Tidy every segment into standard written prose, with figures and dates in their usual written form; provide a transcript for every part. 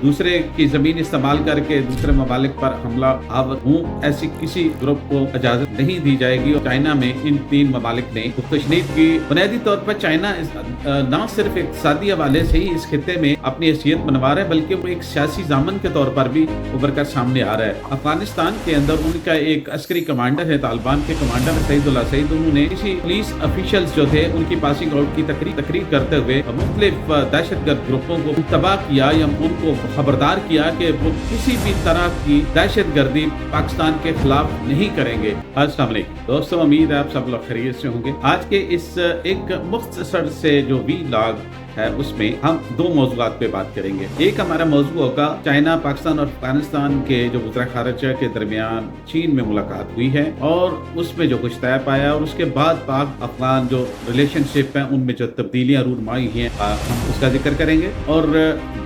दूसरे की जमीन इस्तेमाल करके दूसरे ममालिक पर हमला आवर हूँ, ऐसी किसी ग्रुप को इजाजत नहीं दी जाएगी। और चाइना में इन 3 ममालिक ने तशरीफ की। बुनियादी तौर पर चाइना न सिर्फ इक़्तिसादी हवाले से ही इस खित्ते में अपनी हैसियत बनवा रहा है, बल्कि वो एक सियासी जामन के तौर पर भी उभर कर सामने आ रहा है। अफगानिस्तान के अंदर उनका एक अस्करी कमांडर है, तालिबान के कमांडर सईदुल्लाह सईद, उन्होंने किसी पुलिस ऑफिशियल्स जो थे उनकी पासिंग आउट की तकरीर करते हुए मुख्तलिफ दहशतगर्द ग्रुपों को तबाह किया या उनको खबरदार किया कि वो किसी भी तरह की दहशत गर्दी पाकिस्तान के खिलाफ नहीं करेंगे। अस्सलाम वालेकुम दोस्तों, उम्मीद है आप सब लोग खैरियत से होंगे। आज के इस एक मुख्तसर से जो वीलॉग है उसमें हम 2 मौज़ूआत पे बात करेंगे। एक हमारा मौजू होगा चाइना, पाकिस्तान और अफगानिस्तान के जो वज़ीर ख़ारिजा के दरमियान चीन में मुलाकात हुई है और उसमें जो कुछ तय पाया, और उसके बाद पाक अफगान जो रिलेशनशिप है उनमें जो तब्दीलियाँ रूनुमाई हैं हम उसका जिक्र करेंगे। और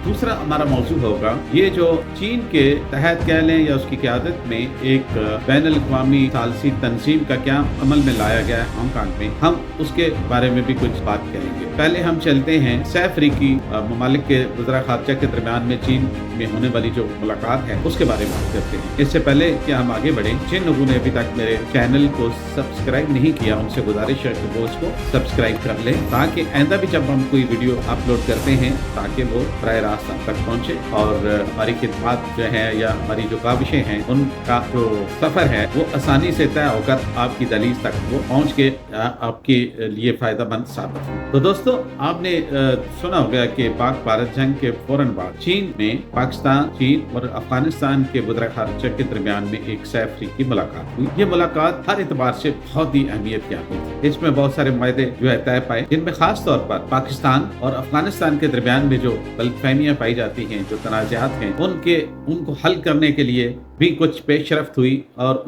दूसरा हमारा मौजू होगा ये जो चीन के तहत कह लें या उसकी क़यादत में एक बैनुल-अक़वामी सालसी तंजीम का क्या अमल में लाया गया है हांगकांग में, हम उसके बारे में भी कुछ बात करेंगे। पहले हम चलते हैं सह अफ्रीकी ममालिक के वज़ीर ख़ारिजा के दरमियान में चीन में होने वाली जो मुलाकात है उसके बारे में बात करते हैं। इससे पहले कि हम आगे बढ़ें, जिन लोगों ने अभी तक मेरे चैनल को सब्सक्राइब नहीं किया उनसे गुजारिश है कि वो उसको सब्सक्राइब कर लें, ताकि आइंदा भी जब हम कोई वीडियो अपलोड करते हैं ताकि वो बराह रास्त आप तक पहुँचे और हमारी खिदमत जो है या हमारी जो काविशें हैं उनका जो सफ़र है वो आसानी से तय होकर आपकी दहलीज तक वो पहुँच के आपके लिए फ़ायदेमंद साबित हो। तो दोस्तों, आपने सुना होगा कि पाक भारत जंग के फौरन बाद चीन में पाकिस्तान, चीन और अफगानिस्तान के वज़ीर ख़ारिजा के दरमियान में एक सह अफ्रीकी मुलाकात हुई। ये मुलाकात हर एतबार से बहुत ही अहमियत की थी। इसमें बहुत सारे मुआहदे जो है तय पाए, जिनमें खास तौर पर पाकिस्तान और अफगानिस्तान के दरमियान में जो गलतफहमियां पाई जाती हैं, जो तनाज़ात हैं, उनको हल करने के लिए भी कुछ पेशरफ्त हुई और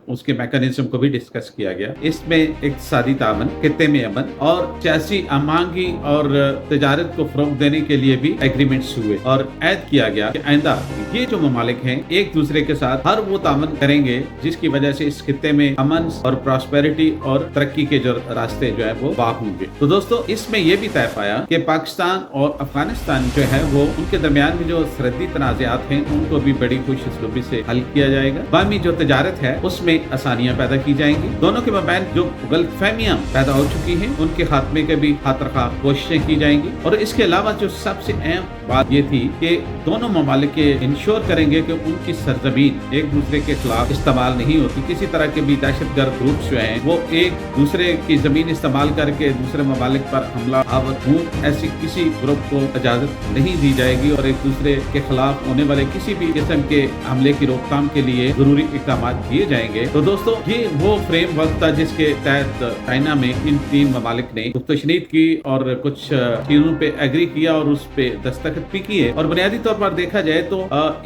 उसके मैकेनिज्म को भी डिस्कस किया गया। इसमें इक़्तिसादी तावन, खित्ते में अमन और सियासी आमांगी और तजारत को फ़रोग़ देने के लिए भी एग्रीमेंट्स हुए और ऐद किया गया कि आइंदा ये जो ममालिक हैं एक दूसरे के साथ हर वो तावन करेंगे जिसकी वजह से इस खित्ते में अमन और प्रॉस्पेरिटी और तरक्की के जो रास्ते जो है वो वाक़ होंगे। तो दोस्तों, इसमें यह भी तय पाया कि पाकिस्तान और अफगानिस्तान जो है वो उनके दरमियान में जो सरहदी तनाज़ात हैं उनको भी बड़ी खुशउस्लूबी से हल किया जाएगा। बामी जो तजारत है उसमें आसानियां पैदा की जाएंगी। दोनों के मबैन जो गलतफहमियां पैदा हो चुकी हैं उनके खात्मे के भी खातरखा कोशिशें की जाएंगी। और इसके अलावा जो सबसे अहम बात ये थी कि दोनों ममालिक इंश्योर करेंगे कि उनकी सरजमीन एक दूसरे के खिलाफ इस्तेमाल नहीं होती। किसी तरह के भी दहशतगर्द ग्रुप्स जो हैं वो एक दूसरे की जमीन इस्तेमाल करके दूसरे ममालिक पर हमला आवर हूँ, ऐसी किसी ग्रुप को इजाजत नहीं दी जाएगी। और एक दूसरे के खिलाफ होने वाले किसी भी किस्म के हमले की रोकथाम के लिए जरूरी इक़दाम किए जाएंगे। तो दोस्तों, ये वो फ्रेम वर्क था जिसके तहत चाइना में इन 3 ममालिक ने तशरीफ की और कुछ चीजों पे एग्री किया और उस पे दस्तखत भी किए। और बुनियादी तौर पर देखा जाए तो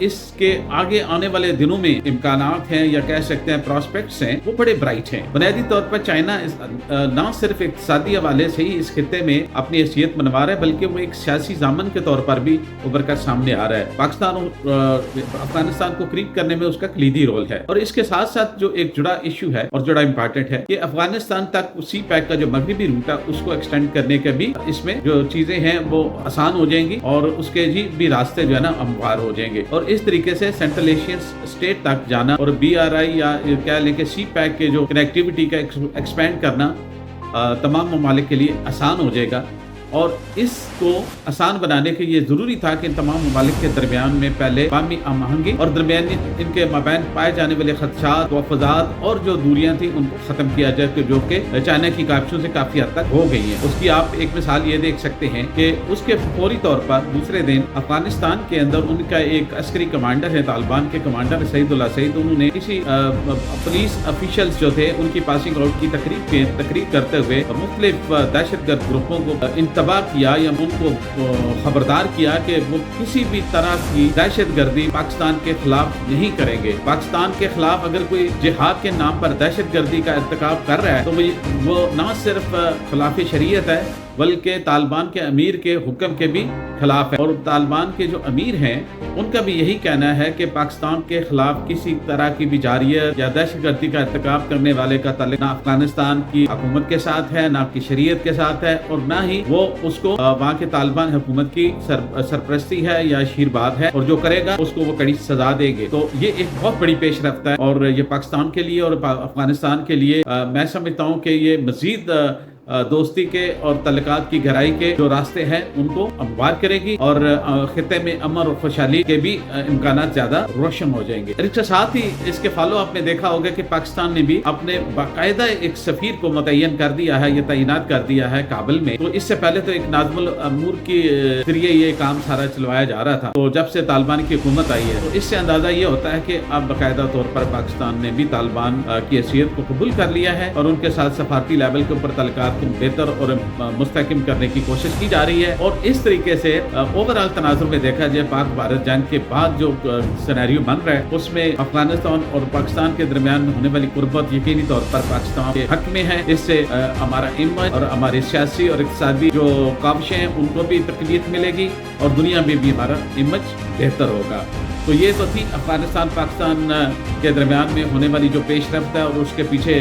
इसके आगे आने वाले दिनों में इम्कानात हैं या कह सकते हैं प्रॉस्पेक्ट्स हैं वो बड़े ब्राइट हैं। बुनियादी तौर पर चाइना न सिर्फ इक़्तिसादी हवाले से ही इस खित्ते में अपनी हैसियत बनवा रहा है, बल्कि वो एक सियासी जामन के तौर पर भी उभर कर सामने आ रहा है। पाकिस्तान और अफगानिस्तान को करीब करने में उसका कलीदी रोल है। और इसके साथ साथ जो एक जुड़ा इशू है और जुड़ा इम्पोर्टेंट है कि अफगानिस्तान तक सी पैक का जो मगरबी रूट है उसको एक्सटेंड करने के भी इसमें जो चीजें हैं वो आसान हो जाएंगी और उसके भी रास्ते जो है ना हमवार हो जाएंगे। और इस तरीके से सेंट्रल एशियन स्टेट तक जाना और BRI या क्या लेके सी पैक के जो कनेक्टिविटी का एक्सपेंड करना तमाम ममालिक के लिए आसान हो जाएगा। और इसको आसान बनाने के लिए जरूरी था कि इन तमाम ममालिक के दरमियान में पहले बामी आहंगी और दरमियानी इनके मबैन पाए जाने वाले खदशात, वफादात और जो दूरियां थी उनको खत्म किया जाए, जो कि चाइना की काविशों से काफी हद तक हो गई हैं। उसकी आप एक मिसाल ये देख सकते हैं कि उसके फौरी तौर पर दूसरे दिन अफगानिस्तान के अंदर उनका एक अस्करी कमांडर है, तालिबान के कमांडर सईदुल्लाह सईद, उन्होंने किसी पुलिस ऑफिशियल्स जो थे उनकी पासिंग आउट की तकरीर करते हुए मुख्तलिफ दहशतगर्द ग्रुपों को तबाह किया या उनको खबरदार किया कि वो किसी भी तरह की दहशतगर्दी पाकिस्तान के खिलाफ नहीं करेंगे। पाकिस्तान के खिलाफ अगर कोई जिहाद के नाम पर दहशतगर्दी का इर्तिकाब कर रहा है तो वो ना सिर्फ खिलाफ शरीयत है बल्कि तालिबान के अमीर के हुक्म के भी खिलाफ है। और तालिबान के जो अमीर हैं उनका भी यही कहना है कि पाकिस्तान के खिलाफ किसी तरह की भी जारियत या दहशतगर्दी का इर्तिकाब करने वाले का ताल्लुक ना अफगानिस्तान की हुकूमत के साथ है, ना की शरीयत के साथ है, और ना ही वो उसको वहाँ के तालिबान हुकूमत की सरपरस्ती है या आशीर्वाद है, और जो करेगा उसको वो कड़ी सजा देंगे। तो ये एक बहुत बड़ी पेशरफ्त है, और ये पाकिस्तान के लिए और अफगानिस्तान के लिए मैं समझता हूँ कि ये मजीद दोस्ती के और तल्लुकात की गहराई के जो रास्ते हैं उनको हमवार करेगी, और खिते में अमन और खुशहाली के भी इम्कान ज्यादा रोशन हो जाएंगे। इसके साथ ही इसके फॉलो आपने देखा होगा कि पाकिस्तान ने भी अपने बाकायदा एक सफीर को मुतय्यन कर दिया है, ये तैनात कर दिया है काबुल में। तो इससे पहले तो एक नाज़मुल अमूर के जरिए ये काम सारा चलवाया जा रहा था। तो जब से तालिबान की हुकूमत आई है तो इससे अंदाजा ये होता है कि अब बाकायदा तौर पर पाकिस्तान ने भी तालिबान की हैसियत को कबूल कर लिया है, और उनके साथ सफारती लेवल के ऊपर तल्लुकात बेहतर और मुस्तहकम करने की कोशिश की जा रही है। और इस तरीके से ओवरऑल तनाजुर में देखा जाए पाक भारत जंग के बाद जो सिनेरियो बन रहा है उसमें अफगानिस्तान और पाकिस्तान के दरमियान होने वाली कुर्बत यकीनी तौर पर पाकिस्तान के हक में है। इससे हमारा इमेज और हमारे सियासी और इक़्तिसादी जो काविशें हैं उनको भी तकवीत मिलेगी, और दुनिया में भी हमारा इमेज बेहतर होगा। तो ये तो थी अफगानिस्तान पाकिस्तान के दरमियान में होने वाली जो पेशरफ्त है, और उसके पीछे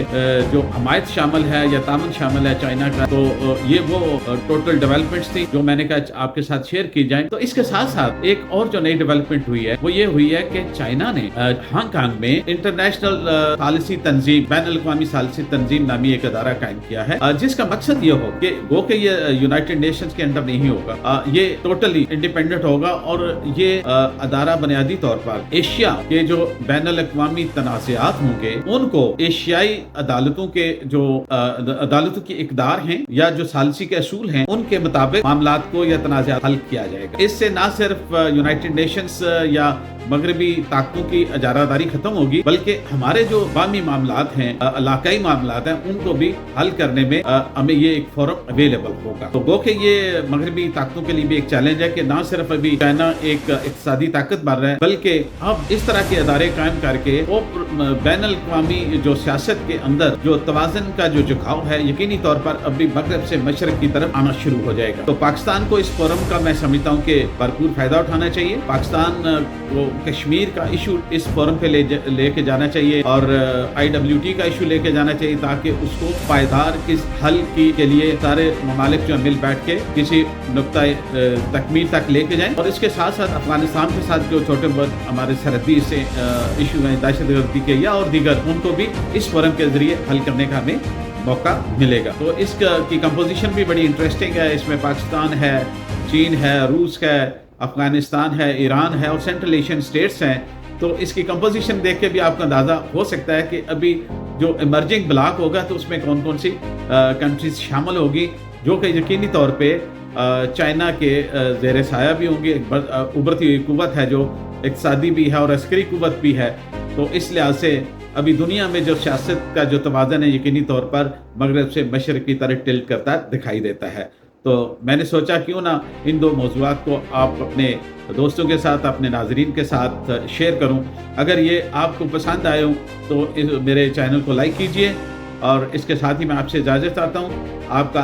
जो हमायत शामिल है या तामन शामिल है चाइना का। तो ये वो टोटल डेवलपमेंट्स थी जो मैंने कहा आपके साथ शेयर की जाए। तो इसके साथ साथ एक और जो नई डेवलपमेंट हुई है वो ये हुई है कि चाइना ने हांगकांग में इंटरनेशनल सालिसी तंजीम, बैनुल-अक़वामी सालिसी तंजीम नामी एक अदारा कायम किया है, जिसका मकसद ये हो कि ये यूनाइटेड नेशंस के अंडर नहीं होगा, ये टोटली इंडिपेंडेंट होगा, और ये अदारा बुनियादी तौर पर एशिया के जो बैनुल-अक़वामी तनाज़ात होंगे उनको एशियाई अदालतों के जो अदालतों की इक़दार हैं या जो सालिसी के असूल हैं उनके मुताबिक मामलात को या तनाज़ात हल किया जाएगा। इससे ना सिर्फ यूनाइटेड नेशंस या मगरबी ताकतों की इजारादारी खत्म होगी, बल्कि हमारे जो बामी मामलात हैं, इलाकाई मामलात हैं, उनको भी हल करने में हमें ये एक फोरम अवेलेबल होगा। तो गो कि ये मगरबी ताकतों के लिए भी एक चैलेंज है कि ना सिर्फ अभी चाइना एक इक़्तिसादी ताकत बन रहा है, बल्कि अब इस तरह के अदारे कायम करके वो बैनुल-अक़वामी जो सियासत के अंदर जो तवाज़ुन का जो झुकाव है यकीनी तौर पर अभी मगरब से मशरक की तरफ आना शुरू हो जाएगा। तो पाकिस्तान को इस फोरम का मैं समझता हूँ कि भरपूर फायदा उठाना चाहिए। पाकिस्तान को कश्मीर का इशू इस फोरम पे लेके जाना चाहिए, और IWT का इशू लेके जाना चाहिए, ताकि उसको पायदार किस हल के लिए सारे ममालिक जो मिल बैठ के किसी नुक्ता तकमील तक लेके जाएं। और इसके साथ साथ अफगानिस्तान के साथ जो छोटे बहुत हमारे सरहदी से इशू हैं दहशतगर्दी के या और दीगर, उनको भी इस फोरम के जरिए हल करने का हमें मौका मिलेगा। तो इसकी कंपोजिशन भी बड़ी इंटरेस्टिंग है। इसमें पाकिस्तान है, चीन है, रूस है, अफगानिस्तान है, ईरान है और सेंट्रल एशियन स्टेट्स हैं। तो इसकी कंपोजिशन देख के भी आपका अंदाज़ा हो सकता है कि अभी जो इमर्जिंग ब्लॉक होगा तो उसमें कौन कौन सी कंट्रीज शामिल होगी, जो कि यकीनी तौर पे चाइना के ज़ेर साया भी होंगी। उभरती हुई कुव्वत है जो इक़्तिसादी भी है और अस्करी कुव्वत भी है। तो इस लिहाज से अभी दुनिया में जो सियासत का जो तवाज़ुन है यकीनी तौर पर मगरब से मशरक़ की तरफ टिल्ट करता दिखाई देता है। तो मैंने सोचा क्यों ना इन दो मौज़ूआत को आप अपने दोस्तों के साथ, अपने नाज़रीन के साथ शेयर करूं। अगर ये आपको पसंद आए हो तो मेरे चैनल को लाइक कीजिए, और इसके साथ ही मैं आपसे इजाज़त चाहता हूं। आपका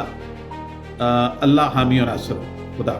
अल्लाह हामी और नासर। खुदा।